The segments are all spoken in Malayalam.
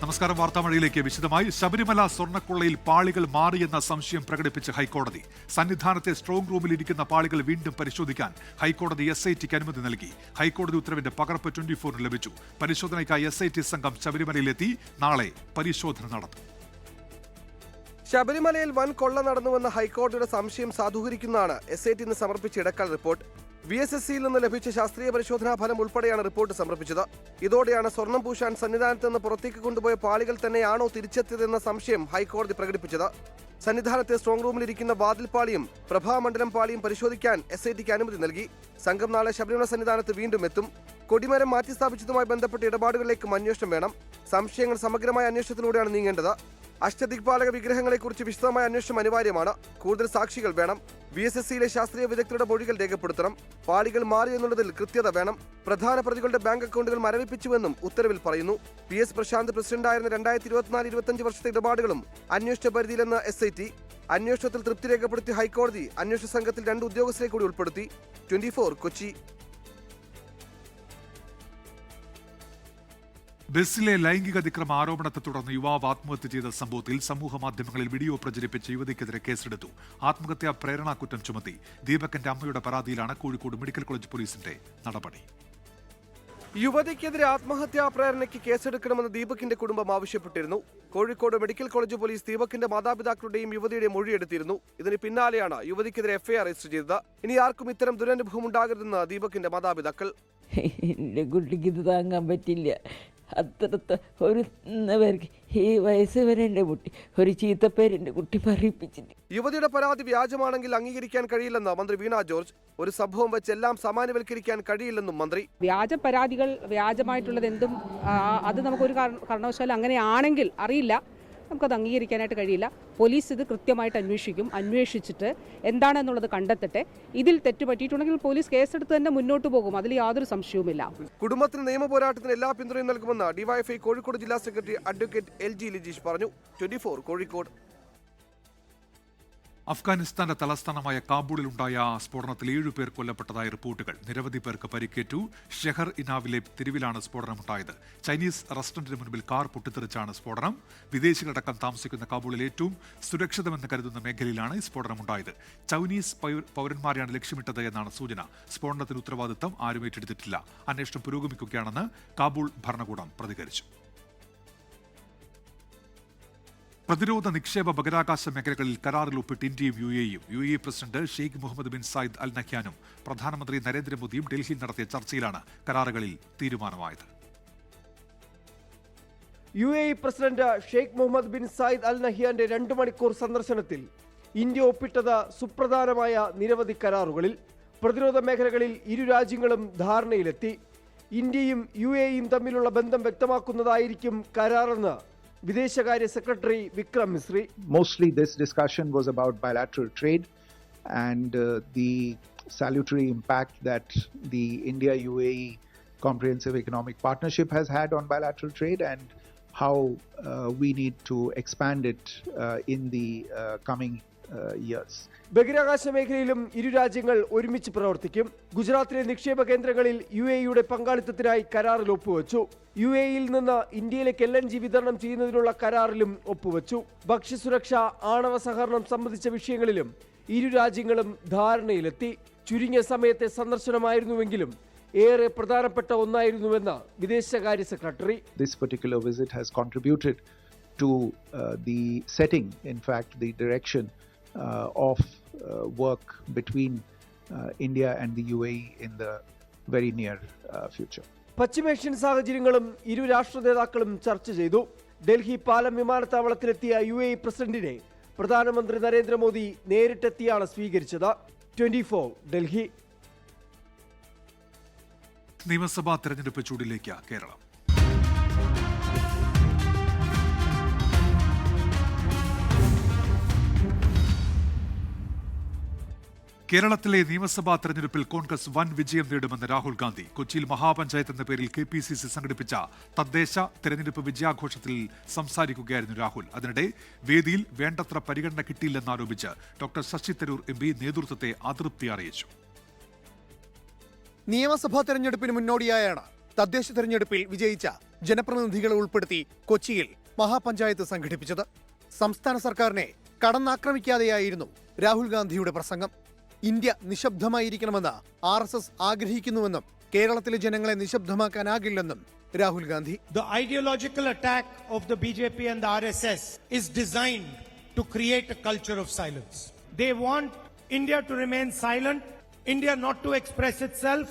നമസ്കാരം. വാർത്താമഴയിലേക്ക് വിശദമായി. ശബരിമല സ്വർണ്ണക്കൊള്ളയിൽ പാളികൾ മാറിയെന്ന സംശയം പ്രകടിപ്പിച്ച് ഹൈക്കോടതി. സന്നിധാനത്തെ സ്ട്രോങ് റൂമിൽ ഇരിക്കുന്ന പാളികൾ വീണ്ടും പരിശോധിക്കാൻ ഹൈക്കോടതി SITക്ക് അനുമതി നൽകി. ഹൈക്കോടതി ഉത്തരവിന്റെ പകർപ്പ് 24 ലഭിച്ചു. പരിശോധനയ്ക്കായി SIT സംഘം ശബരിമലയിലെത്തി നാളെ പരിശോധന നടത്തും. ശബരിമലയിൽ വൻ കൊള്ള നടന്നുവെന്ന ഹൈക്കോടതിയുടെ സംശയം സാധൂകരിക്കുന്നതാണ് SIT ഇന്ന് സമർപ്പിച്ച ഇടക്കാല റിപ്പോർട്ട്. VSSCയിൽ നിന്ന് ലഭിച്ച ശാസ്ത്രീയ പരിശോധനാ ഫലം ഉൾപ്പെടെയാണ് റിപ്പോർട്ട് സമർപ്പിച്ചത്. ഇതോടെയാണ് സ്വർണം പൂശാൻ സന്നിധാനത്ത് നിന്ന് പുറത്തേക്ക് കൊണ്ടുപോയ പാളികൾ തന്നെയാണോ തിരിച്ചെത്തിയതെന്ന സംശയം ഹൈക്കോടതി പ്രകടിപ്പിച്ചത്. സന്നിധാനത്തെ സ്ട്രോങ് റൂമിലിരിക്കുന്ന വാതിൽപ്പാളിയും പ്രഭാമണ്ഡലം പാളിയും പരിശോധിക്കാൻ SITക്ക് അനുമതി നൽകി. സംഘം നാളെ ശബരിമല സന്നിധാനത്ത് വീണ്ടും എത്തും. കൊടിമരം മാറ്റിസ്ഥാപിച്ചതുമായി ബന്ധപ്പെട്ട ഇടപാടുകളിലേക്കും അന്വേഷണം വേണം. സംശയങ്ങൾ സമഗ്രമായ അന്വേഷണത്തിലൂടെയാണ് നീങ്ങേണ്ടത്. അഷ്ടദിക്പാലക വിഗ്രഹങ്ങളെക്കുറിച്ച് വിശദമായ അന്വേഷണം അനിവാര്യമാണ്. കൂടുതൽ സാക്ഷികൾ വേണം. VSSCയിലെ ശാസ്ത്രീയ വിദഗ്ധരുടെ മൊഴികൾ രേഖപ്പെടുത്തണം. പാളികൾ മാറിയെന്നുള്ളതിൽ കൃത്യത വേണം. പ്രധാന പ്രതികളുടെ ബാങ്ക് അക്കൗണ്ടുകൾ മരവിപ്പിച്ചുവെന്നും ഉത്തരവിൽ പറയുന്നു. PS പ്രശാന്ത് പ്രസിഡന്റായിരുന്ന 2024-25 വർഷത്തെ ഇടപാടുകളും അന്വേഷണ പരിധിയിലെന്ന് SIT. അന്വേഷണത്തിൽ തൃപ്തി രേഖപ്പെടുത്തിയ ഹൈക്കോടതി അന്വേഷണ സംഘത്തിൽ 2 ഉദ്യോഗസ്ഥരെ കൂടി ഉൾപ്പെടുത്തി. 24 കൊച്ചി. ബസ്സിലെ ലൈംഗിക അതിക്രമ ആരോപണത്തെ തുടർന്ന് യുവാവ് ആത്മഹത്യ ചെയ്ത സംഭവത്തിൽ സമൂഹ മാധ്യമങ്ങളിൽ വീഡിയോ പ്രചരിപ്പിച്ച യുവതിക്കെതിരെ കേസെടുത്തു. ആത്മഹത്യാ പ്രേരണാ കുറ്റം ചുമത്തി. ദീപകന്റെ അമ്മയുടെ പരാതിയിലാണ് കോഴിക്കോട് മെഡിക്കൽ കോളേജ് പോലീസിന്റെ നടപടി. യുവതിക്കെതിരെ ആത്മഹത്യാ പ്രേരണയ്ക്ക് കേസെടുക്കണമെന്ന് ദീപകിന്റെ കുടുംബം ആവശ്യപ്പെട്ടിരുന്നു. കോഴിക്കോട് മെഡിക്കൽ കോളേജ് പോലീസ് ദീപകിന്റെ മാതാപിതാക്കളുടെയും യുവതിയുടെയും മൊഴിയെടുത്തിരുന്നു. ഇതിന് പിന്നാലെയാണ് യുവതിക്കെതിരെ FIR രജിസ്റ്റർ ചെയ്തത്. ഇനി ആർക്കും ഇത്തരം ദുരനുഭവം ഉണ്ടാകരുതെന്ന് ദീപകിന്റെ മാതാപിതാക്കൾ. എൻ്റെ കുട്ടിക്ക് ഇത് താങ്ങാൻ പറ്റില്ല. അത്രത്തെ ഒരു പേർക്ക് ഈ വയസ്സ് വരെ എൻ്റെ കുട്ടി ഒരു ചീത്തപ്പേര് എൻ്റെ കുട്ടി പറയിപ്പിച്ചിട്ട്. യുവതിയുടെ പരാതി വ്യാജമാണെങ്കിൽ അംഗീകരിക്കാൻ കഴിയില്ലെന്ന് മന്ത്രി വീണ ജോർജ്. ഒരു സംഭവം വെച്ച് എല്ലാം സാമാന്യവൽക്കരിക്കാൻ കഴിയില്ലെന്നും മന്ത്രി. വ്യാജ പരാതികൾ വ്യാജമായിട്ടുള്ളത് എന്തും അത് നമുക്കൊരു കാരണവശാലും അങ്ങനെയാണെങ്കിൽ അറിയില്ല, നമുക്കത് അംഗീകരിക്കാനായിട്ട് കഴിയില്ല. പോലീസ് ഇത് കൃത്യമായിട്ട് അന്വേഷിച്ചിട്ട് എന്താണെന്നുള്ളത് കണ്ടെത്തട്ടെ. ഇതിൽ തെറ്റ് പറ്റിയിട്ടുണ്ടെങ്കിൽ പോലീസ് കേസെടുത്ത് തന്നെ മുന്നോട്ട് പോകും. അതിൽ യാതൊരു സംശയവുമില്ല. കുടുംബത്തിന് നിയമ പോരാട്ടത്തിന് എല്ലാ പിന്തുണയും നൽകുമെന്ന് DYFI കോഴിക്കോട് ജില്ലാ സെക്രട്ടറി അഡ്വക്കേറ്റ് LG ലിജീഷ് പറഞ്ഞു. 24 കോഴിക്കോട്. അഫ്ഗാനിസ്ഥാന്റെ തലസ്ഥാനമായ കാബൂളിലുണ്ടായ സ്ഫോടനത്തിൽ 7 പേർ കൊല്ലപ്പെട്ടതായി റിപ്പോർട്ടുകൾ. നിരവധി പേർക്ക് പരിക്കേറ്റു. ഷെഹർ ഇനാവിലെ തെരുവിലാണ് സ്ഫോടനമുണ്ടായത്. ചൈനീസ് റെസ്റ്റോറന്റിന് മുൻപിൽ കാർ പൊട്ടിത്തെറിച്ചാണ് സ്ഫോടനം. വിദേശികളടക്കം താമസിക്കുന്ന കാബൂളിൽ ഏറ്റവും സുരക്ഷിതമെന്ന് കരുതുന്ന മേഖലയിലാണ് സ്ഫോടനമുണ്ടായത്. ചൈനീസ് പൗരന്മാരെയാണ് ലക്ഷ്യമിട്ടത് എന്നാണ് സൂചന. സ്ഫോടനത്തിന് ഉത്തരവാദിത്തം ആരും ഏറ്റെടുത്തിട്ടില്ല. അന്വേഷണം പുരോഗമിക്കുകയാണെന്ന് കാബൂൾ ഭരണകൂടം പ്രതികരിച്ചു. പ്രതിരോധ നിക്ഷേപ ബഹിരാകാശ മേഖലകളിൽ കരാറിൽ ഒപ്പിട്ട് ഇന്ത്യയും UAEയും. UAE president Sheikh Mohamed bin Zayed Al നഹ്യാനും പ്രധാനമന്ത്രി നരേന്ദ്രമോദിയും ഡൽഹിയിൽ നടത്തിയ ചർച്ചയിലാണ് കരാറുകളിൽ തീരുമാനമായത്. UAE president Sheikh Mohamed bin Zayed Al നഹ്യാന്റെ 2 മണിക്കൂർ സന്ദർശനത്തിൽ ഇന്ത്യ ഒപ്പിട്ടത് സുപ്രധാനമായ നിരവധി കരാറുകളിൽ. പ്രതിരോധ മേഖലകളിൽ ഇരു രാജ്യങ്ങളും ധാരണയിലെത്തി. ഇന്ത്യയും UAEയും തമ്മിലുള്ള ബന്ധം വ്യക്തമാക്കുന്നതായിരിക്കും കരാറെന്ന് വിദേശകാര്യ secretary Vikram Misri. Mostly this discussion was about bilateral trade and the salutary impact that the India-UAE comprehensive economic partnership has had on bilateral trade and how we need to expand it in the coming years. ബഹിരാകാശ മേഖലയിലും ഇരു രാജ്യങ്ങൾ ഒരുമിച്ച് പ്രവർത്തിക്കും. ഗുജറാത്തിലെ നിക്ഷേപ കേന്ദ്രങ്ങളിൽ UAEയുടെ പങ്കാളിത്തത്തിനായി കരാറിൽ ഒപ്പുവെച്ചു. UAEയിൽ നിന്ന് ഇന്ത്യയിലേക്ക് LNG വിതരണം ചെയ്യുന്നതിനുള്ള കരാറിലും ഒപ്പുവെച്ചു. ഭക്ഷ്യസുരക്ഷ, ആണവ സഹകരണം സംബന്ധിച്ച വിഷയങ്ങളിലും ഇരു രാജ്യങ്ങളും ധാരണയിലെത്തി. ചുരുങ്ങിയ സമയത്തെ സന്ദർശനമായിരുന്നുവെങ്കിലും ഏറെ പ്രധാനപ്പെട്ട ഒന്നായിരുന്നുവെന്ന് വിദേശകാര്യ secretary. This particular visit has contributed to the setting, in fact, the direction of work between India and the UAE in the very near future. പശ്ചിമേഷ്യൻ സാഹചര്യങ്ങളും ഇരു രാഷ്ട്ര നേതാക്കളും ചർച്ച ചെയ്തു. ഡൽഹി പാലം വിമാനത്താവളത്തിലെത്തിയ UAE പ്രസിഡന്റിനെ പ്രധാനമന്ത്രി നരേന്ദ്രമോദി നേരിട്ടെത്തിയാണ് സ്വീകരിച്ചത്. 24 ഡൽഹി. നിയമസഭാ തെരഞ്ഞെടുപ്പ് ചൂടിലേക്ക് കേരളം. കേരളത്തിലെ നിയമസഭാ തെരഞ്ഞെടുപ്പിൽ കോൺഗ്രസ് വൻ വിജയം നേടുമെന്ന് രാഹുൽ ഗാന്ധി. കൊച്ചിയിൽ മഹാപഞ്ചായത്ത് എന്ന പേരിൽ KPCC സംഘടിപ്പിച്ച തദ്ദേശ തെരഞ്ഞെടുപ്പ് വിജയാഘോഷത്തിൽ സംസാരിക്കുകയായിരുന്നു രാഹുൽ. അതിനിടെ വേദിയിൽ വേണ്ടത്ര പരിഗണന കിട്ടിയില്ലെന്നാരോപിച്ച് ഡോക്ടർ ശശി തരൂർ MP നേതൃത്വത്തെ അതൃപ്തി അറിയിച്ചു. നിയമസഭാ തെരഞ്ഞെടുപ്പിന് മുന്നോടിയായാണ് തദ്ദേശ തെരഞ്ഞെടുപ്പിൽ വിജയിച്ച ജനപ്രതിനിധികളെ ഉൾപ്പെടുത്തി കൊച്ചിയിൽ മഹാപഞ്ചായത്ത് സംഘടിപ്പിച്ചത്. സംസ്ഥാന സർക്കാരിനെ കടന്നാക്രമിക്കാതെയായിരുന്നു രാഹുൽ ഗാന്ധിയുടെ പ്രസംഗം. ഇന്ത്യ നിശബ്ദമായിരിക്കണമെന്ന് RSS ആഗ്രഹിക്കുന്നുവെന്നും കേരളത്തിലെ ജനങ്ങളെ നിശബ്ദമാക്കാനാകില്ലെന്നും Rahul Gandhi. The ideological attack of the BJP and the RSS is designed to create a culture of silence. They want India to remain silent, India not to express itself,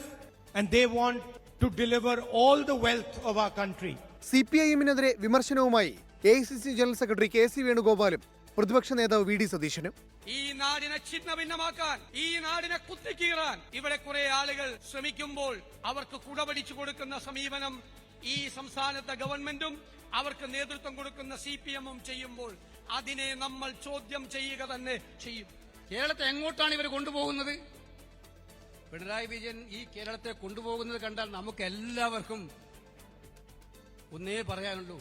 and they want to deliver all the wealth of our country. CPIM-നെതിരെ വിമർശനവുമായി AICC ജനറൽ സെക്രട്ടറി KC വേണുഗോപാലും പ്രതിപക്ഷ നേതാവ് VD സതീശനും. ഈ നാടിനെ ഛിന്നഭിന്നമാക്കാൻ, ഈ നാടിനെ കുത്തിക്കീറാൻ ഇവിടെ കുറെ ആളുകൾ ശ്രമിക്കുമ്പോൾ അവർക്ക് കുടപിടിച്ചു കൊടുക്കുന്ന സമീപനം ഈ സംസ്ഥാനത്തെ ഗവൺമെന്റും അവർക്ക് നേതൃത്വം കൊടുക്കുന്ന CPM-ഉം ചെയ്യുമ്പോൾ അതിനെ നമ്മൾ ചോദ്യം ചെയ്യുക തന്നെ ചെയ്യും. കേരളത്തെ എങ്ങോട്ടാണ് ഇവർ കൊണ്ടുപോകുന്നത്? പിണറായി വിജയൻ ഈ കേരളത്തെ കൊണ്ടുപോകുന്നത് കണ്ടാൽ നമുക്ക് എല്ലാവർക്കും ഒന്നേ പറയാനുള്ളൂ,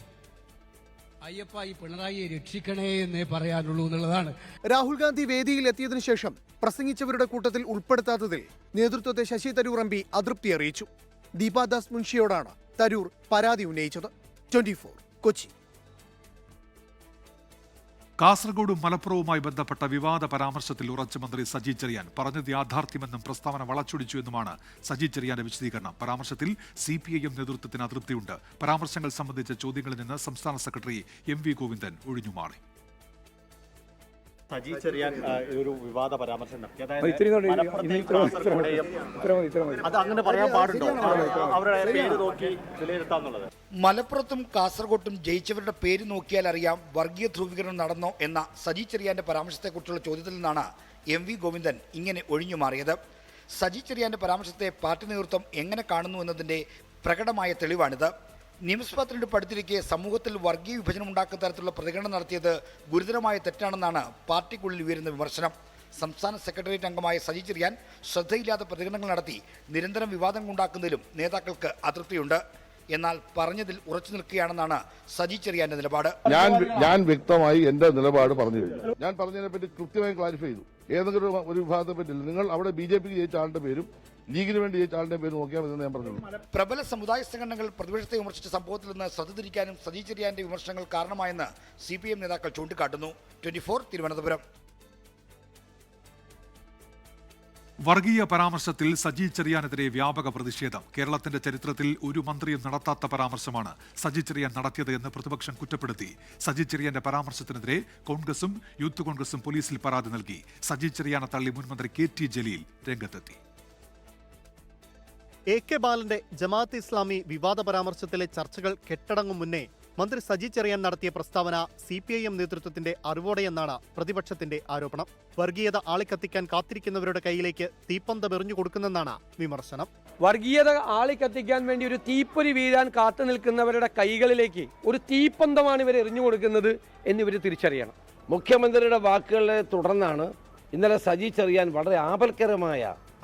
അയ്യപ്പ ഈ പിണറായിയെ രക്ഷിക്കണേ എന്നേ പറയാനുള്ളൂ എന്നുള്ളതാണ്. രാഹുൽ ഗാന്ധി വേദിയിൽ എത്തിയതിനു ശേഷം പ്രസംഗിച്ചവരുടെ കൂട്ടത്തിൽ ഉൾപ്പെടുത്താത്തതിൽ നേതൃത്വത്തെ ശശി തരൂർ MP അതൃപ്തി അറിയിച്ചു. ദീപാദാസ് മുൻഷിയോടാണ് തരൂർ പരാതി ഉന്നയിച്ചത്. 24 കൊച്ചി. കാസർഗോഡും മലപ്പുറവുമായി ബന്ധപ്പെട്ട വിവാദ പരാമർശത്തിൽ ഉറച്ച മന്ത്രി സജി ചെറിയാൻ പറഞ്ഞത് യാഥാർത്ഥ്യമെന്നും പ്രസ്താവന വളച്ചൊടിച്ചു എന്നുമാണ് സജി ചെറിയാന്റെ വിശദീകരണം. പരാമർശത്തിൽ CPIM നേതൃത്വത്തിന് അതൃപ്തിയുണ്ട്. പരാമർശങ്ങൾ സംബന്ധിച്ച ചോദ്യങ്ങളിൽ നിന്ന് സംസ്ഥാന സെക്രട്ടറി MV ഗോവിന്ദൻ ഒഴിഞ്ഞുമാറി. സജി ചെറിയാൻ ഒരു വിവാദ പരാമർശം നടത്തി. അത് അങ്ങനെ പറയാൻ പാടുണ്ടോ? അവരുടെ പേര് നോക്കി വിലയിരുത്താന്നുള്ളത്. മലപ്പുറത്തും കാസർഗോട്ടും ജയിച്ചവരുടെ പേര് നോക്കിയാൽ അറിയാം വർഗീയ ധ്രുവീകരണം നടന്നോ എന്ന സജി ചെറിയാന്റെ പരാമർശത്തെക്കുറിച്ചുള്ള ചോദ്യത്തിൽ നിന്നാണ് MV ഗോവിന്ദൻ ഇങ്ങനെ ഒഴിഞ്ഞുമാറിയത്. സജി ചെറിയാന്റെ പരാമർശത്തെ പാർട്ടി നേതൃത്വം എങ്ങനെ കാണുന്നു എന്നതിന്റെ പ്രകടമായ തെളിവാണിത്. നിയമസഭാ തെരഞ്ഞെടുപ്പ് അടുത്തിരിക്കെ സമൂഹത്തിൽ വർഗീയ വിഭജനം ഉണ്ടാക്കുന്ന തരത്തിലുള്ള പ്രതികരണം നടത്തിയത് ഗുരുതരമായ തെറ്റാണെന്നാണ് പാർട്ടിക്കുള്ളിൽ ഉയരുന്ന വിമർശനം. സംസ്ഥാന സെക്രട്ടേറിയറ്റ് അംഗമായ സജി ചെറിയാൻ ശ്രദ്ധയില്ലാത്ത പ്രതികരണങ്ങൾ നടത്തി നിരന്തരം വിവാദങ്ങൾ ഉണ്ടാക്കുന്നതിലും നേതാക്കൾക്ക് അതൃപ്തിയുണ്ട്. എന്നാൽ പറഞ്ഞതിൽ ഉറച്ചു നിൽക്കുകയാണെന്നാണ് സജി ചെറിയാന്റെ നിലപാട്. ഞാൻ വ്യക്തമായി എന്റെ നിലപാട് പറഞ്ഞു കഴിഞ്ഞു. ഞാൻ പറഞ്ഞതിനെ പറ്റി കൃത്യമായി ക്ലാരിഫൈ ചെയ്തു. ഏതെങ്കിലും ഒരു വിഭാഗത്തെ പറ്റില്ല. നിങ്ങൾ അവിടെ BJPക്ക് ജയിച്ച ആളുടെ പേരും ലീഗിന് വേണ്ടി ജയിച്ച ആളുടെ പേര് നോക്കിയാൽ മതി ഞാൻ പറഞ്ഞു. പ്രബല സമുദായ സംഘടനകൾ പ്രതിപക്ഷത്തെ വിമർശിച്ച സംഭവത്തിൽ നിന്ന് ശ്രദ്ധ തിരിക്കാനും സജി ചെറിയാന്റെ വിമർശനങ്ങൾ കാരണമായെന്ന് CPM നേതാക്കൾ ചൂണ്ടിക്കാട്ടുന്നു. 24 തിരുവനന്തപുരം. വർഗീയ പരാമർശത്തിൽ സജി ചെറിയാനെതിരെ വ്യാപക പ്രതിഷേധം. കേരളത്തിന്റെ ചരിത്രത്തിൽ ഒരു മന്ത്രിയും നടത്താത്ത പരാമർശമാണ് സജി ചെറിയാൻ നടത്തിയത് എന്ന് പ്രതിപക്ഷം കുറ്റപ്പെടുത്തി. സജി ചെറിയാന്റെ പരാമർശത്തിനെതിരെ കോൺഗ്രസും യൂത്ത് കോൺഗ്രസും പോലീസിൽ പരാതി നൽകി. സജി ചെറിയാനെ തള്ളി മുൻമന്ത്രി KT ജലീൽ രംഗത്തെത്തി. AK ബാലന്റെ ജമാഅത്ത് ഇസ്ലാമി വിവാദ പരാമർശത്തിലെ ചർച്ചകൾ കെട്ടടങ്ങും മുന്നേ മന്ത്രി സജി ചെറിയാൻ നടത്തിയ പ്രസ്താവന CPIM നേതൃത്വത്തിന്റെ അറിവോടെയെന്നാണ് പ്രതിപക്ഷത്തിന്റെ ആരോപണം. വർഗീയത ആളിക്കത്തിക്കാൻ കാത്തിരിക്കുന്നവരുടെ കയ്യിലേക്ക് തീപ്പന്തമെറിഞ്ഞു കൊടുക്കുന്നെന്നാണ് വിമർശനം. വർഗീയത ആളിക്കത്തിക്കാൻ വേണ്ടി ഒരു തീപ്പൊരി വീഴാൻ കാത്തു നിൽക്കുന്നവരുടെ കൈകളിലേക്ക് ഒരു തീപ്പന്തമാണ് ഇവർ എറിഞ്ഞു കൊടുക്കുന്നത് എന്നിവർ തിരിച്ചറിയണം. മുഖ്യമന്ത്രിയുടെ വാക്കുകളെ തുടർന്നാണ് ഇന്നലെ സജി ചെറിയാൻ വളരെ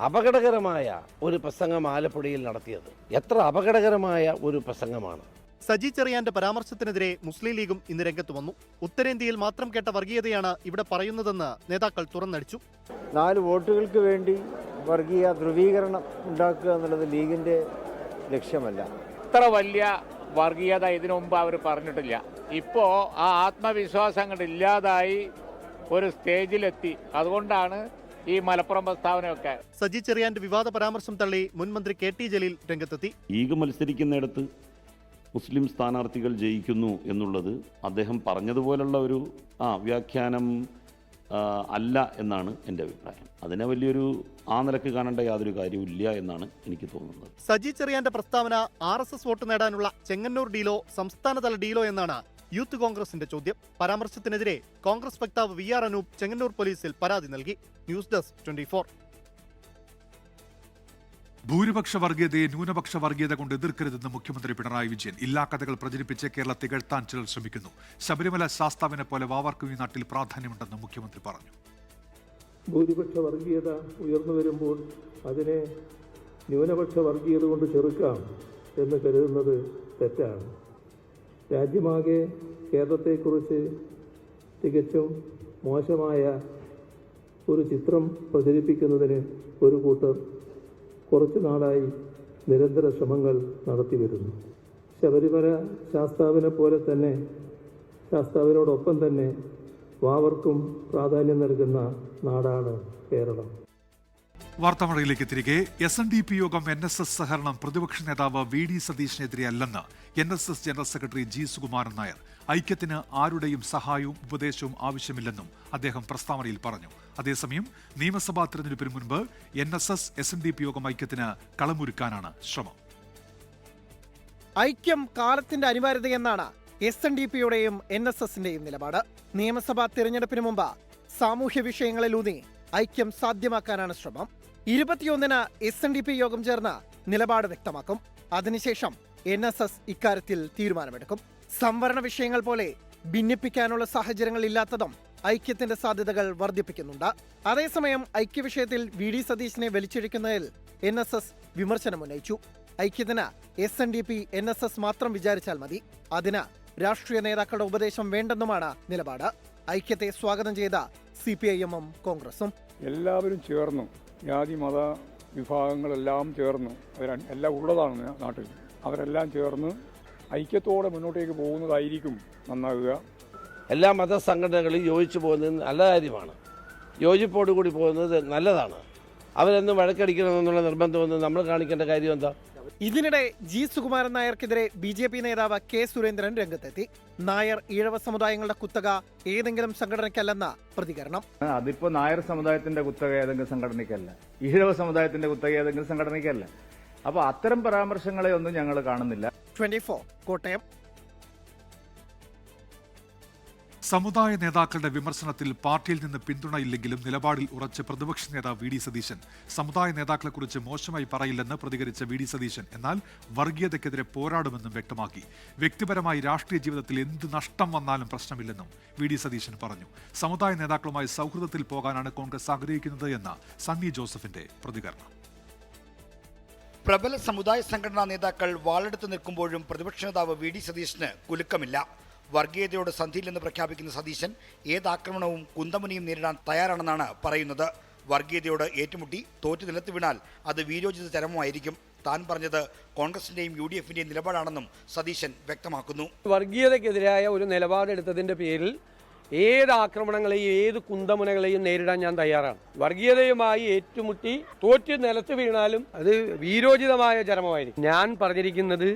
അപകടകരമായ ഒരു പ്രസംഗം ആലപ്പുഴയിൽ നടത്തിയത്. എത്ര അപകടകരമായ ഒരു പ്രസംഗമാണ്. സജി ചെറിയാന്റെ പരാമർശത്തിനെതിരെ മുസ്ലിം ലീഗും ഇന്ന് രംഗത്ത് വന്നു. ഉത്തരേന്ത്യയിൽ മാത്രം കേട്ട വർഗീയതയാണ് ഇവിടെ പറയുന്നതെന്ന് നേതാക്കൾ തുറന്നടിച്ചു. 4 വോട്ടുകൾക്ക് വേണ്ടി വർഗീയ ധ്രുവീകരണം ഉണ്ടാക്കുക എന്നുള്ളത് ലീഗിന്റെ ലക്ഷ്യമല്ല. ഇത്ര വലിയ വർഗീയത ഇതിനു മുമ്പ് അവർ പറഞ്ഞിട്ടില്ല. ഇപ്പോ ആ ആത്മവിശ്വാസം അങ്ങോട്ട് ഇല്ലാതായി ഒരു സ്റ്റേജിലെത്തി. അതുകൊണ്ടാണ് ഈ മലപ്പുറം പ്രസ്താവനയൊക്കെ. സജി ചെറിയാന്റെ വിവാദ പരാമർശം തള്ളി മുൻ മന്ത്രി KT ജലീൽ രംഗത്തെത്തി. ലീഗ് മത്സരിക്കുന്നിടത്ത് മുസ്ലിം സ്ഥാനാർത്ഥികൾ ജയിക്കുന്നു എന്നുള്ളത് അദ്ദേഹം പറഞ്ഞതുപോലുള്ള ഒരു വ്യാഖ്യാനം അല്ല എന്നാണ് എൻ്റെ അഭിപ്രായം. അതിനെ വലിയൊരു നിലക്ക് കാണേണ്ട യാതൊരു കാര്യമില്ല എന്നാണ് എനിക്ക് തോന്നുന്നത്. സജി ചെറിയാന്റെ പ്രസ്താവന RSS വോട്ട് നേടാനുള്ള ചെങ്ങന്നൂർ ഡീലോ സംസ്ഥാനതല ഡീലോ എന്നാണ് യൂത്ത് കോൺഗ്രസിന്റെ ചോദ്യം. പരാമർശത്തിനെതിരെ കോൺഗ്രസ് വക്താവ് VR അനൂപ് ചെങ്ങന്നൂർ പോലീസിൽ പരാതി നൽകി. News desk 24. ഭൂരിപക്ഷ വർഗീയതയെ ന്യൂനപക്ഷ വർഗീയത കൊണ്ട് എതിർക്കരുതെന്ന് മുഖ്യമന്ത്രി പിണറായി വിജയൻ. ഇല്ലാ കഥകൾ പ്രചരിപ്പിച്ച് കേരളത്തെ തികഴ്ത്താൻ ചിലർ ശ്രമിക്കുന്നു. ശബരിമല ശാസ്താവിനെ പോലെ വാവർക്കും ഈ നാട്ടിൽ പ്രാധാന്യമുണ്ടെന്ന് മുഖ്യമന്ത്രി പറഞ്ഞു. ഭൂരിപക്ഷ വർഗീയത ഉയർന്നു വരുമ്പോൾ അതിനെ ന്യൂനപക്ഷ വർഗീയത കൊണ്ട് ചെറുക്കാം എന്ന് കരുതുന്നത് തെറ്റാണ്. രാജ്യമാകെ കേരളത്തെക്കുറിച്ച് തികച്ചും മോശമായ ഒരു ചിത്രം പ്രചരിപ്പിക്കുന്നതിന് ഒരു കൂട്ടർ കുറച്ചു നാളായി നിരന്തര ശ്രമങ്ങൾ നടത്തി വരുന്നു. ശബരിമല ശാസ്താവിനെ പോലെ തന്നെ ശാസ്താവിനോടൊപ്പം തന്നെ വാവർക്കും പ്രാധാന്യം നൽകുന്ന നാടാണ് കേരളം. വാർത്താമഴയിലേക്ക് തിരികെ. SNDP യോഗം NSS സഹകരണം പ്രതിപക്ഷ നേതാവ് VD സതീഷിനെതിരെ അല്ലെന്ന് NSS general secretary G Sukumaran Nair. ഐക്യത്തിന് ആരുടെയും സഹായവും ഉപദേശവും ആവശ്യമില്ലെന്നും അദ്ദേഹം പ്രസ്താവനയിൽ പറഞ്ഞു. അതേസമയം നിയമസഭാ തെരഞ്ഞെടുപ്പിന് മുൻപ് NSS SNDP യോഗം ഐക്യത്തിന് കളമൊരുക്കാനാണ് ശ്രമം. ഐക്യം കാലത്തിന്റെ അനിവാര്യതയെന്നാണ് SNDPയുടെയും NSSന്റെയും നിലപാട്. നിയമസഭാ തെരഞ്ഞെടുപ്പിന് മുമ്പ് സാമൂഹ്യ വിഷയങ്ങളിലൂന്നി ഐക്യം സാധ്യമാക്കാനാണ് ശ്രമം. 21-ന് SNDP യോഗം ചേർന്ന് നിലപാട് വ്യക്തമാക്കും. അതിനുശേഷം NSS ഇക്കാര്യത്തിൽ തീരുമാനമെടുക്കും. സംവരണ വിഷയങ്ങൾ പോലെ ഭിന്നിപ്പിക്കാനുള്ള സാഹചര്യങ്ങൾ ഇല്ലാത്തതും ഐക്യത്തിന്റെ സാധ്യതകൾ വർദ്ധിപ്പിക്കുന്നുണ്ട്. അതേസമയം ഐക്യവിഷയത്തിൽ VD സതീശിനെ വലിച്ചിഴക്കുന്നതിൽ NSS വിമർശനമുന്നയിച്ചു. ഐക്യത്തിന് SNDP NSS മാത്രം വിചാരിച്ചാൽ മതി, അതിന് രാഷ്ട്രീയ നേതാക്കളുടെ ഉപദേശം വേണ്ടെന്നുമാണ് നിലപാട്. ഐക്യത്തെ സ്വാഗതം ചെയ്ത CPIM-ഉം കോൺഗ്രസും. എല്ലാവരും ചേർന്നു, ജാതി മത വിഭാഗങ്ങളെല്ലാം ചേർന്നു, എല്ലാം ഉള്ളതാണ് നാട്ടിൽ. അവരെല്ലാം ചേർന്ന് ഐക്യത്തോടെ മുന്നോട്ടേക്ക് പോകുന്നതായിരിക്കും നന്നാകുക. എല്ലാ മതസംഘടനകളും യോജിച്ചു പോകുന്നത് നല്ല കാര്യമാണ്. യോജിപ്പോടുകൂടി പോകുന്നത് നല്ലതാണ്. അവരെന്നും വഴക്കടിക്കണമെന്നുള്ള നിർബന്ധമൊന്നും നമ്മൾ കാണിക്കേണ്ട കാര്യം എന്താ? ഇതിനിടെ G സുകുമാരൻ നായർക്കെതിരെ BJP നേതാവ് K സുരേന്ദ്രൻ രംഗത്തെത്തി. നായർ ഈഴവ സമുദായങ്ങളുടെ കുത്തക ഏതെങ്കിലും സംഘടനയ്ക്കല്ലെന്ന പ്രതികരണം. അതിപ്പോ നായർ സമുദായത്തിന്റെ കുത്തക ഏതെങ്കിലും സംഘടനയ്ക്കല്ല, ഈഴവ സമുദായത്തിന്റെ കുത്തക ഏതെങ്കിലും സംഘടനയ്ക്കല്ല. അപ്പൊ അത്തരം പരാമർശങ്ങളെ ഒന്നും ഞങ്ങൾ കാണുന്നില്ല. 24 കോട്ടയം. സമുദായ നേതാക്കളുടെ വിമർശനത്തിൽ പാർട്ടിയിൽ നിന്ന് പിന്തുണയില്ലെങ്കിലും നിലപാടിൽ ഉറച്ച് പ്രതിപക്ഷ നേതാവ് VD സതീശൻ. സമുദായ നേതാക്കളെക്കുറിച്ച് മോശമായി പറയില്ലെന്ന് പ്രതികരിച്ച VD സതീശൻ എന്നാൽ വർഗീയതയ്ക്കെതിരെ പോരാടുമെന്നും വ്യക്തമാക്കി. വ്യക്തിപരമായി രാഷ്ട്രീയ ജീവിതത്തിൽ എന്ത് നഷ്ടം വന്നാലും പ്രശ്നമില്ലെന്നും VD സതീശൻ പറഞ്ഞു. സമുദായ നേതാക്കളുമായി സൗഹൃദത്തിൽ പോകാനാണ് കോൺഗ്രസ് ആഗ്രഹിക്കുന്നത് എന്ന സണ്ണി ജോസഫിന്റെ പ്രതികരണം. പ്രബല സമുദായ സംഘടനാ നേതാക്കൾ വാളെടുത്ത് നിൽക്കുമ്പോഴും പ്രതിപക്ഷ നേതാവ് VD സതീശന് കുലുക്കമില്ല. വർഗീയതയോട് സന്ധിയില്ലെന്ന് പ്രഖ്യാപിക്കുന്ന സതീശൻ ഏതാക്രമണവും കുന്തമുനിയും നേരിടാൻ തയ്യാറാണെന്നാണ് പറയുന്നത്. വർഗീയതയോട് ഏറ്റുമുട്ടി തോറ്റു നിലത്ത് വീണാൽ അത് വീരോചിത ചരമമായിരിക്കും. താൻ പറഞ്ഞത് കോൺഗ്രസിന്റെയും UDFന്റെയും നിലപാടാണെന്നും സതീശൻ വ്യക്തമാക്കുന്നു. വർഗീയതയ്ക്കെതിരായ ഒരു നിലപാടെടുത്തതിന്റെ പേരിൽ ഏത് ആക്രമണങ്ങളെയും ഏത് കുന്തമുനകളെയും നേരിടാൻ ഞാൻ തയ്യാറാണ്. വർഗീയതയുമായി ഏറ്റുമുട്ടി തോറ്റ് നിലത്ത് വീണാലും അത് വീരോചിതമായ ചരമമായിരിക്കും. ഞാൻ പറഞ്ഞിരിക്കുന്നത്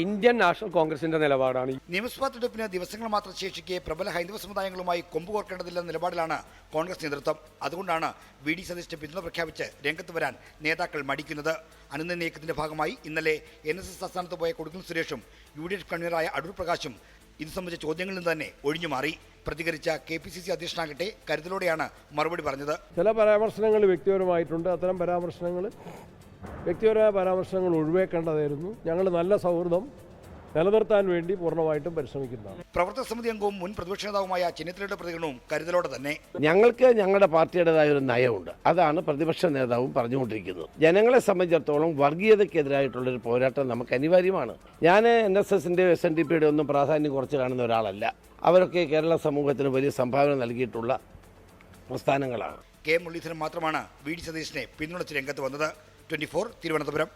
ഇന്ത്യൻ നാഷണൽ കോൺഗ്രസിന്റെ നിലപാടാണ്. നിയമസഭാ തെരഞ്ഞെടുപ്പിന് ദിവസങ്ങൾ മാത്രം ശേഷിക്കെ പ്രബല ഹൈന്ദവ സമുദായങ്ങളുമായി കൊമ്പുകോർക്കേണ്ടതില്ലെന്ന നിലപാടിലാണ് കോൺഗ്രസ് നേതൃത്വം. അതുകൊണ്ടാണ് VD സതീശിന്റെ പിന്തുണ പ്രഖ്യാപിച്ച് രംഗത്ത് വരാൻ നേതാക്കൾ മടിക്കുന്നത്. അനുനയ നീക്കത്തിന്റെ ഭാഗമായി ഇന്നലെ NSS ആസ്ഥാനത്ത് പോയ കൊടുക്കൽ സുരേഷും UDF കൺവീനറായ അടൂർ പ്രകാശും ഇത് സംബന്ധിച്ച ചോദ്യങ്ങളിൽ നിന്ന് തന്നെ ഒഴിഞ്ഞുമാറി. പ്രതികരിച്ച KPCC അധ്യക്ഷനാകട്ടെ കരുതലോടെയാണ് മറുപടി പറഞ്ഞത്. ചില പരാമർശങ്ങൾ വ്യക്തിപരമായിട്ടുണ്ട്. അത്തരം വ്യക്തിപരമായ പരാമർശങ്ങൾ ഒഴിവാക്കേണ്ടതായിരുന്നു. ഞങ്ങൾ നല്ല സൗഹൃദം നിലനിർത്താൻ വേണ്ടി പൂർണ്ണമായിട്ടും പരിശ്രമിക്കുന്നതാണ്. പ്രവർത്തക സമിതി അംഗവും മുൻ പ്രതിപക്ഷ നേതാവുമായ ചെന്നിത്തലയുടെ പ്രതികരണവും കരുതലോടെ തന്നെ. ഞങ്ങൾക്ക് ഞങ്ങളുടെ പാർട്ടിയുടേതായ ഒരു നയമുണ്ട്. അതാണ് പ്രതിപക്ഷ നേതാവും പറഞ്ഞുകൊണ്ടിരിക്കുന്നത്. ജനങ്ങളെ സംബന്ധിച്ചിടത്തോളം വർഗീയതയ്ക്കെതിരായിട്ടുള്ളൊരു പോരാട്ടം നമുക്ക് അനിവാര്യമാണ്. ഞാൻ NSSന്റെ SNDPയുടെ ഒന്നും പ്രാധാന്യം കുറച്ച് കാണുന്ന ഒരാളല്ല. അവരൊക്കെ കേരള സമൂഹത്തിന് വലിയ സംഭാവന നൽകിയിട്ടുള്ള പ്രസ്ഥാനങ്ങളാണ്. K മുരളീധരൻ മാത്രമാണ് VD സതീശിനെ പിന്തുണച്ച് രംഗത്ത് വന്നത്. 24 തിരുവനന്തപുരം.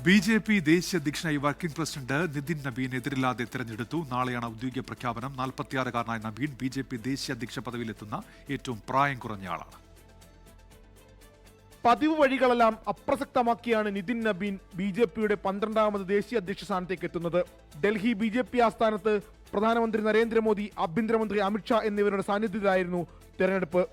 BJP ദേശീയ അധ്യക്ഷനായി വർക്കിംഗ് പ്രസിഡന്റ് നിതിൻ നബീൻ എതിരില്ലാതെ തെരഞ്ഞെടുത്തു. നാളെയാണ് ഔദ്യോഗിക പ്രഖ്യാപനം. 46-കാരനായ നബീൻ BJP ദേശീയ അധ്യക്ഷ പദവിയിലെത്തുന്ന ഏറ്റവും പ്രായം കുറഞ്ഞയാളാണ്. പതിവ് വഴികളെല്ലാം അപ്രസക്തമാക്കിയാണ് നിതിൻ നബീൻ BJPയുടെ 12ാമത് ദേശീയ അധ്യക്ഷ സ്ഥാനത്തേക്ക് എത്തുന്നത്. ഡൽഹി BJP ആസ്ഥാനത്ത് പ്രധാനമന്ത്രി നരേന്ദ്രമോദി, ആഭ്യന്തരമന്ത്രി അമിത്ഷാ എന്നിവരുടെ സാന്നിധ്യത്തിലായിരുന്നു തെരഞ്ഞെടുപ്പ്.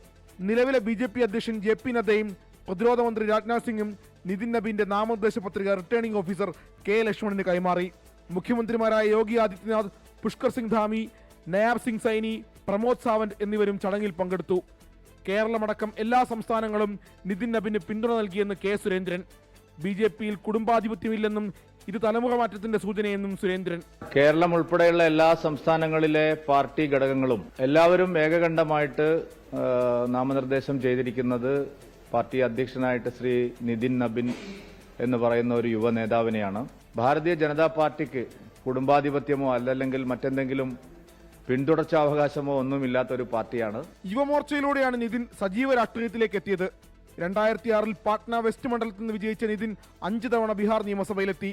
നിലവിലെ BJP അധ്യക്ഷൻ JP നദ്ദയും പ്രതിരോധ മന്ത്രി രാജ്നാഥ് സിംഗും നിതിൻ നബീന്റെ നാമനിർദ്ദേശ പത്രിക റിട്ടേണിംഗ് ഓഫീസർ K ലക്ഷ്മണിന് കൈമാറി. മുഖ്യമന്ത്രിമാരായ യോഗി ആദിത്യനാഥ്, പുഷ്കർ സിംഗ് ധാമി, നയാബ് സിംഗ് സൈനി, പ്രമോദ് സാവന്ത് എന്നിവരും ചടങ്ങിൽ പങ്കെടുത്തു. കേരളമടക്കം എല്ലാ സംസ്ഥാനങ്ങളും നിതിൻ നബീന് പിന്തുണ നൽകിയെന്ന് K സുരേന്ദ്രൻ. BJPയിൽ കുടുംബാധിപത്യമില്ലെന്നും ഇത് തലമുറ മാറ്റത്തിന്റെ സൂചനയെന്നും സുരേന്ദ്രൻ. കേരളം ഉൾപ്പെടെയുള്ള എല്ലാ സംസ്ഥാനങ്ങളിലെ പാർട്ടി ഘടകങ്ങളും എല്ലാവരും ഏകകണ്ഠമായിട്ട് നാമനിർദ്ദേശം ചെയ്തിരിക്കുന്നത് പാർട്ടി അധ്യക്ഷനായിട്ട് ശ്രീ നിതിൻ നബീൻ എന്ന് പറയുന്ന ഒരു യുവ നേതാവിനെയാണ്. ഭാരതീയ ജനതാ പാർട്ടിക്ക് കുടുംബാധിപത്യമോ അല്ലെങ്കിൽ മറ്റെന്തെങ്കിലും പിന്തുടർച്ചാവകാശമോ ഒന്നുമില്ലാത്ത ഒരു പാർട്ടിയാണ്. യുവമോർച്ചയിലൂടെയാണ് നിതിൻ സജീവ രാഷ്ട്രീയത്തിലേക്ക് എത്തിയത്. 2006 പാട്ന വെസ്റ്റ് മണ്ഡലത്തിൽ നിന്ന് വിജയിച്ച നിതിൻ 5 തവണ ബീഹാർ നിയമസഭയിലെത്തി.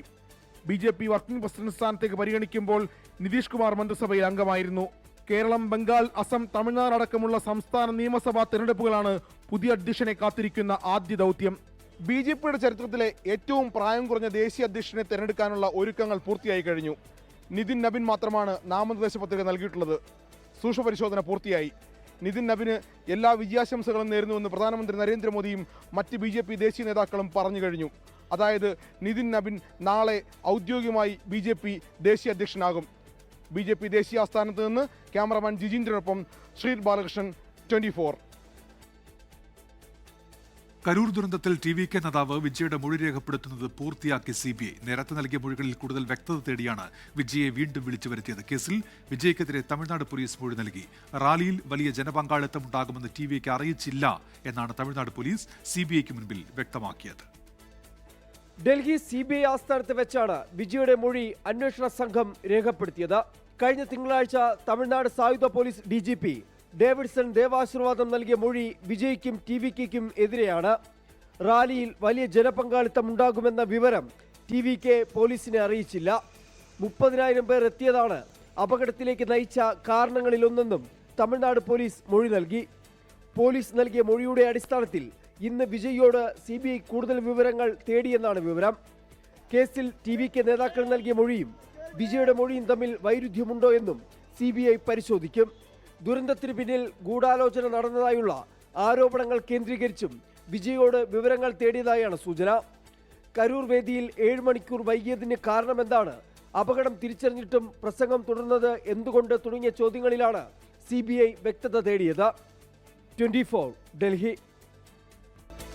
BJP വർക്കിംഗ് പ്രസിഡന്റ് സ്ഥാനത്തേക്ക് പരിഗണിക്കുമ്പോൾ നിതീഷ് കുമാർ മന്ത്രിസഭയിൽ അംഗമായിരുന്നു. കേരളം, ബംഗാൾ, അസം, തമിഴ്നാട് അടക്കമുള്ള സംസ്ഥാന നിയമസഭാ തെരഞ്ഞെടുപ്പുകളാണ് പുതിയ അധ്യക്ഷനെ കാത്തിരിക്കുന്ന ആദ്യ ദൗത്യം. BJPയുടെ ചരിത്രത്തിലെ ഏറ്റവും പ്രായം കുറഞ്ഞ ദേശീയ അധ്യക്ഷനെ തെരഞ്ഞെടുക്കാനുള്ള ഒരുക്കങ്ങൾ പൂർത്തിയായി കഴിഞ്ഞു. നിതിൻ നബിൻ മാത്രമാണ് നാമനിർദ്ദേശ പത്രിക നൽകിയിട്ടുള്ളത്. സൂക്ഷ്മ പരിശോധന പൂർത്തിയായി. നിതിൻ നബിന് എല്ലാ വിജയാശംസകളും നേരുന്നുവെന്ന് പ്രധാനമന്ത്രി നരേന്ദ്രമോദിയും മറ്റ് BJP ദേശീയ നേതാക്കളും പറഞ്ഞു കഴിഞ്ഞു. അതായത് നിതിൻ നബിൻ നാളെ ഔദ്യോഗികമായി BJP ദേശീയ അധ്യക്ഷനാകും. BJP ദേശീയ ആസ്ഥാനത്ത് നിന്ന് ക്യാമറമാൻ ജിജീന്ദ്രനൊപ്പം ശ്രീ ബാലകൃഷ്ണൻ, 24. കരൂർ ദുരന്തത്തിൽ TVK നേതാവ് വിജയുടെ മൊഴി രേഖപ്പെടുത്തുന്നത് പൂർത്തിയാക്കി CBI. നേരത്തെ നൽകിയ മൊഴികളിൽ കൂടുതൽ വ്യക്തത തേടിയാണ് വിജയെ വീണ്ടും വിളിച്ചു വരുത്തിയത്. കേസിൽ വിജയ്ക്കെതിരെ തമിഴ്നാട് പോലീസ് മൊഴി നൽകി. റാലിയിൽ വലിയ ജനപങ്കാളിത്തം ഉണ്ടാകുമെന്ന് TVK അറിയിച്ചില്ല എന്നാണ് തമിഴ്നാട് പോലീസ് CBIക്ക് മുൻപിൽ വ്യക്തമാക്കിയത്. ഡൽഹി CBI ആസ്ഥാനത്ത് വെച്ചാണ് വിജയുടെ മൊഴി അന്വേഷണ സംഘം രേഖപ്പെടുത്തിയത്. കഴിഞ്ഞ തിങ്കളാഴ്ച തമിഴ്നാട് സായുധ പോലീസ് DGP ഡേവിഡ്സൺ ദേവാശീർവാദം നൽകിയ മൊഴി വിജയ്ക്കും TVKയ്ക്കും എതിരെയാണ്. റാലിയിൽ വലിയ ജനപങ്കാളിത്തം ഉണ്ടാകുമെന്ന വിവരം TVK പോലീസിനെ അറിയിച്ചില്ല. 30,000 പേർ എത്തിയതാണ് അപകടത്തിലേക്ക് നയിച്ച കാരണങ്ങളിലൊന്നെന്നും തമിഴ്നാട് പോലീസ് മൊഴി നൽകി. പോലീസ് നൽകിയ മൊഴിയുടെ അടിസ്ഥാനത്തിൽ ഇന്ന് വിജയോട് CBI കൂടുതൽ വിവരങ്ങൾ തേടിയെന്നാണ് വിവരം. കേസിൽ TVK നേതാക്കൾ നൽകിയ മൊഴിയും വിജയുടെ മൊഴിയും തമ്മിൽ വൈരുദ്ധ്യമുണ്ടോ എന്നും CBI പരിശോധിക്കും. ദുരന്തത്തിന് പിന്നിൽ ഗൂഢാലോചന നടന്നതായുള്ള ആരോപണങ്ങൾ കേന്ദ്രീകരിച്ചും വിജയോട് വിവരങ്ങൾ തേടിയതായാണ് സൂചന. കരൂർ വേദിയിൽ 7 മണിക്കൂർ വൈകിയതിന് കാരണമെന്താണ്, അപകടം തിരിച്ചറിഞ്ഞിട്ടും പ്രസംഗം തുടർന്നത് എന്തുകൊണ്ട് തുടങ്ങിയ ചോദ്യങ്ങളിലാണ് CBI വ്യക്തത തേടിയത്. 24 ഡൽഹി.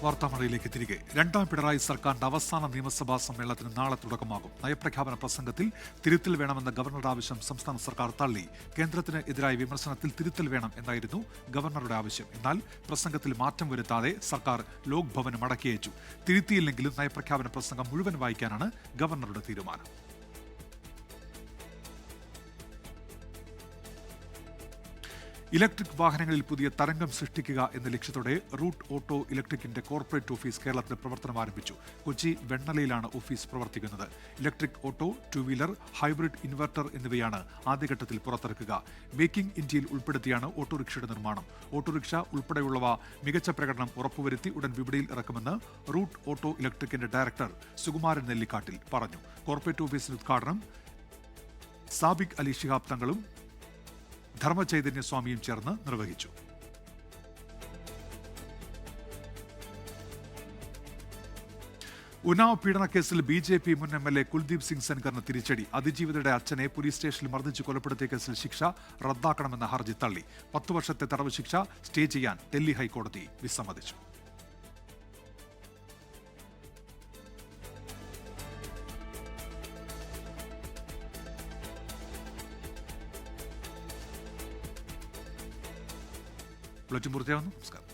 വാർത്താമഴയിലേക്ക് തിരികെ. രണ്ടാം പിണറായി സർക്കാരിന്റെ അവസാന നിയമസഭാ സമ്മേളനത്തിന് നാളെ തുടക്കമാകും. നയപ്രഖ്യാപന പ്രസംഗത്തിൽ തിരുത്തൽ വേണമെന്ന ഗവർണറുടെ ആവശ്യം സംസ്ഥാന സർക്കാർ തള്ളി. കേന്ദ്രത്തിന് എതിരായ വിമർശനത്തിൽ തിരുത്തൽ വേണം എന്നായിരുന്നു ഗവർണറുടെ ആവശ്യം. എന്നാൽ പ്രസംഗത്തിൽ മാറ്റം വരുത്താതെ സർക്കാർ ലോക് ഭവന് മടക്കി അയച്ചു. തിരുത്തിയില്ലെങ്കിലും നയപ്രഖ്യാപന പ്രസംഗം മുഴുവൻ വായിക്കാനാണ് ഗവർണറുടെ തീരുമാനം. ഇലക്ട്രിക് വാഹനങ്ങളിൽ പുതിയ തരംഗം സൃഷ്ടിക്കുക എന്ന ലക്ഷ്യത്തോടെ റൂട്ട് ഓട്ടോ ഇലക്ട്രിക്കിന്റെ കോർപ്പറേറ്റ് ഓഫീസ് കേരളത്തിൽ പ്രവർത്തനം ആരംഭിച്ചു. കൊച്ചി വെണ്ണലയിലാണ് ഓഫീസ് പ്രവർത്തിക്കുന്നത്. Electric auto, 2 wheeler, hybrid inverter എന്നിവയാണ് ആദ്യഘട്ടത്തിൽ പുറത്തിറക്കുക. മേക്കിംഗ് ഇന്ത്യയിൽ ഉൾപ്പെടുത്തിയാണ് ഓട്ടോറിക്ഷയുടെ നിർമ്മാണം. ഓട്ടോറിക്ഷ ഉൾപ്പെടെയുള്ളവ മികച്ച പ്രകടനം ഉറപ്പുവരുത്തി ഉടൻ വിപണിയിൽ ഇറക്കുമെന്ന് റൂട്ട് ഓട്ടോ ഇലക്ട്രിക്കിന്റെ ഡയറക്ടർ സുകുമാരൻ നെല്ലിക്കാട്ടിൽ പറഞ്ഞു. കോർപ്പറേറ്റ് ഓഫീസിന്റെ ഉദ്ഘാടനം സാബിക് അലി ശിഹാബ് തങ്ങളും ധർമ്മചൈതന്യ സ്വാമിയും ചേർന്ന് നിർവഹിച്ചു. ഉന്നാവ് പീഡനക്കേസിൽ BJP മുൻ MLA കുൽദീപ് സിംഗ് സെൻഗറിന് തിരിച്ചടി. അതിജീവിതയുടെ അച്ഛനെ പോലീസ് സ്റ്റേഷനിൽ മർദ്ദിച്ച് കൊലപ്പെടുത്തിയ കേസിൽ ശിക്ഷ റദ്ദാക്കണമെന്ന ഹർജി തള്ളി. 10 വർഷത്തെ തടവ് ശിക്ഷ സ്റ്റേ ചെയ്യാൻ ഡൽഹി ഹൈക്കോടതി വിസമ്മതിച്ചു. ബുള്ളറ്റിൻ പൂർത്തിയാവുന്നു. നമസ്കാരം.